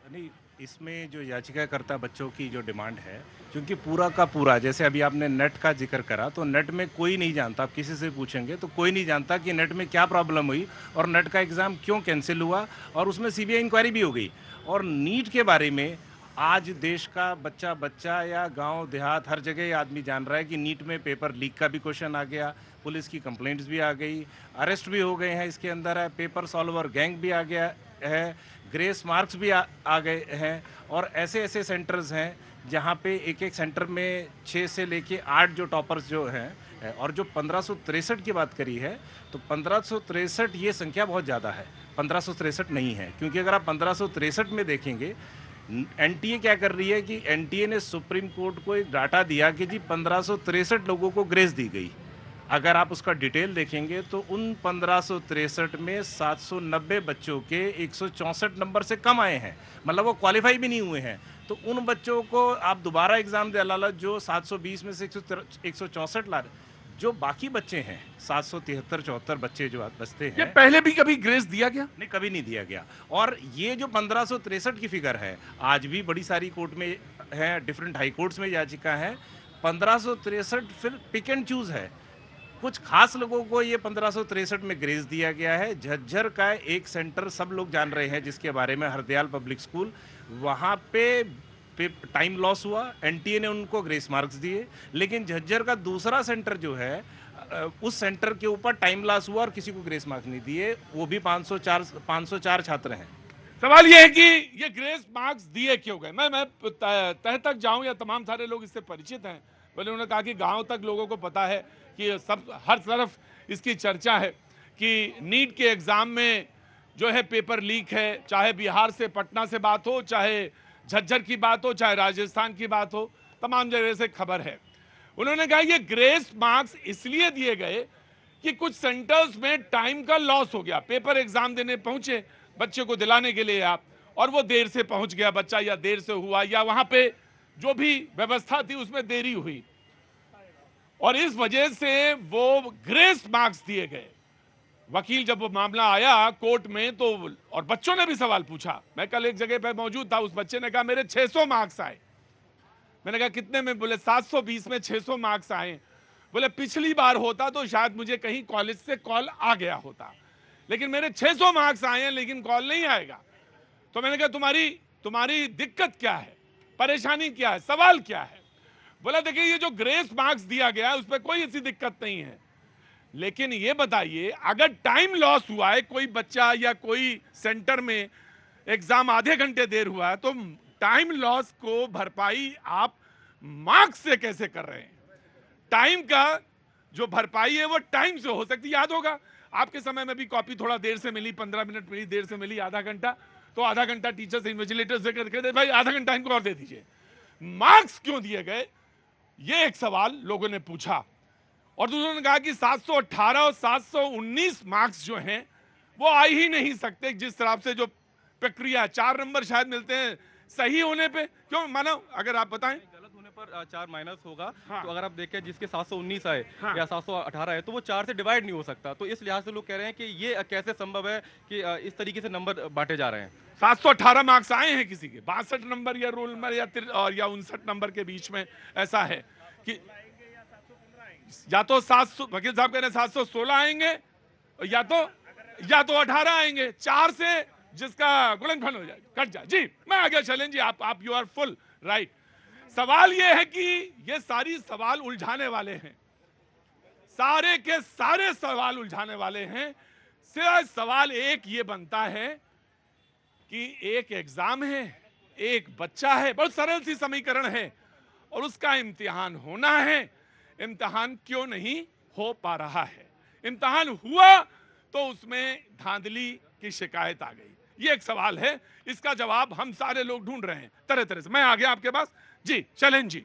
नहीं, इसमें जो याचिकाकर्ता बच्चों की जो डिमांड है, क्योंकि पूरा का पूरा जैसे अभी आपने नेट का ज़िक्र करा, तो नेट में कोई नहीं जानता, आप किसी से पूछेंगे तो कोई नहीं जानता कि नेट में क्या प्रॉब्लम हुई और नेट का एग्ज़ाम क्यों कैंसल हुआ और उसमें सीबीआई इंक्वायरी भी हो गई। और नीट के बारे में आज देश का बच्चा-बच्चा या गाँव देहात हर जगह ये आदमी जान रहा है कि नीट में पेपर लीक का भी क्वेश्चन आ गया, पुलिस की कंप्लेंट्स भी आ गई, अरेस्ट भी हो गए हैं इसके अंदर है, पेपर सॉल्वर गैंग भी आ गया है, ग्रेस मार्क्स भी आ गए हैं और ऐसे-ऐसे सेंटर्स हैं जहाँ पे एक-एक सेंटर में 6 से लेके 8 जो टॉपर्स जो हैं और जो 1563 की बात करी है, तो 1563 ये संख्या बहुत ज़्यादा है, 1563 नहीं है। क्योंकि अगर आप 1563 में देखेंगे एनटीए क्या कर रही है कि एनटीए ने सुप्रीम कोर्ट को एक डाटा दिया कि जी 1563 लोगों को ग्रेस दी गई। अगर आप उसका डिटेल देखेंगे तो उन 1563 में 790 बच्चों के 164 नंबर से कम आए हैं, मतलब वो क्वालिफाई भी नहीं हुए हैं। तो उन बच्चों को आप दोबारा एग्जाम दिला लो जो 720 में से 164 ला रहे, जो बाकी बच्चे हैं 773 74 बच्चे जो बचते ये हैं, पहले भी कभी ग्रेस दिया गया? नहीं कभी नहीं दिया गया। और ये जो 1563 की फिगर है, आज भी बड़ी सारी कोर्ट में है, डिफरेंट हाई कोर्ट्स में याचिका है। 1563 फिर पिक एंड चूज है, कुछ खास लोगों को ये 1563 में ग्रेस दिया गया है। झज्जर का एक सेंटर सब लोग जान रहे हैं जिसके बारे में, हरदयाल पब्लिक स्कूल, वहाँ पे टाइम लॉस हुआ, एनटीए ने उनको ग्रेस मार्क्स दिए। लेकिन झज्जर का दूसरा सेंटर जो है उस सेंटर के ऊपर टाइम लॉस हुआ और किसी को ग्रेस मार्क्स नहीं दिए, वो भी 504 छात्र हैं। सवाल ये है कि ये ग्रेस मार्क्स दिए क्यों गए? मैं तह तक जाऊं या तमाम सारे लोग इससे परिचित हैं। पहले उन्होंने कहा कि गांव तक लोगों को पता है कि सब हर तरफ इसकी चर्चा है कि नीट के एग्जाम में जो है पेपर लीक है, चाहे बिहार से पटना से बात हो, चाहे झज्जर की बात हो, चाहे राजस्थान की बात हो, तमाम जगह से खबर है। उन्होंने कहा ये ग्रेस मार्क्स इसलिए दिए गए कि कुछ सेंटर्स में टाइम का लॉस हो गया, पेपर एग्जाम देने पहुंचे बच्चे को दिलाने के लिए आप, और वो देर से पहुंच गया बच्चा, या देर से हुआ, या वहां पे जो भी व्यवस्था थी उसमें देरी हुई, और इस वजह से वो ग्रेस मार्क्स दिए गए। वकील जब वो मामला आया कोर्ट में तो, और बच्चों ने भी सवाल पूछा, मैं कल एक जगह पर मौजूद था, उस बच्चे ने कहा मेरे 600 मार्क्स आए। मैंने कहा कितने में? बोले 720 में 600 मार्क्स आए। बोले पिछली बार होता तो शायद मुझे कहीं कॉलेज से कॉल आ गया होता, लेकिन मेरे 600 मार्क्स आए हैं लेकिन कॉल नहीं आएगा। तो मैंने कहा तुम्हारी दिक्कत क्या है, परेशानी क्या है, सवाल क्या है? बोला देखिए ये जो ग्रेस मार्क्स दिया गया है उस पर कोई ऐसी दिक्कत नहीं है, लेकिन ये बताइए अगर टाइम लॉस हुआ है, कोई बच्चा या कोई सेंटर में एग्जाम आधे घंटे देर हुआ है, तो टाइम लॉस को भरपाई आप मार्क्स से कैसे कर रहे हैं? टाइम का जो भरपाई है वो टाइम से हो सकती है। याद होगा आपके समय में भी कॉपी थोड़ा देर से मिली, 15 मिनट मिली, देर से मिली, आधा घंटा, तो आधा घंटा टीचर से, इन्विजिलेटर से कहते भाई आधा घंटा इनको और दे दीजिए। मार्क्स क्यों दिए गए, ये एक सवाल लोगों ने पूछा। और दूसरों ने कहा कि 718 और 719 मार्क्स जो हैं वो आ ही नहीं सकते, जिस तरह से जो प्रक्रिया, 4 नंबर शायद मिलते हैं सही होने पे, क्यों मानो? अगर आप बताएं। गलत होने पर 4 माइनस होगा। हाँ। तो अगर आप देखें जिसके 719 आए हाँ। या 718 आए तो वो 4 से डिवाइड नहीं हो सकता। तो इस लिहाज से लोग कह रहे हैं कि ये कैसे संभव है कि इस तरीके से नंबर बांटे जा रहे हैं। 718 मार्क्स आए हैं किसी के, 62 नंबर या रोल नंबर या 59 नंबर के बीच में ऐसा है कि या तो 700, वकील साहब कह रहे हैं 716 आएंगे, या तो 18 आएंगे, 4 से जिसका गुणनफल हो जाए कट जाए। जी मैं आ गया शैलेंद्र जी, आप यू आर फुल राइट। सवाल ये है कि ये सारी सवाल उलझाने वाले हैं, सारे के सारे सवाल उलझाने वाले हैं। सिर्फ सवाल एक ये बनता है कि एक एग्जाम है, एक बच्चा है, बहुत सरल सी समीकरण है, और उसका इम्तिहान होना है। इम्तिहान क्यों नहीं हो पा रहा है? इम्तिहान हुआ तो उसमें धांधली की शिकायत आ गई, ये एक सवाल है, इसका जवाब हम सारे लोग ढूंढ रहे हैं तरह तरह से। मैं आ गया आपके पास जी, शैलेंद्र जी।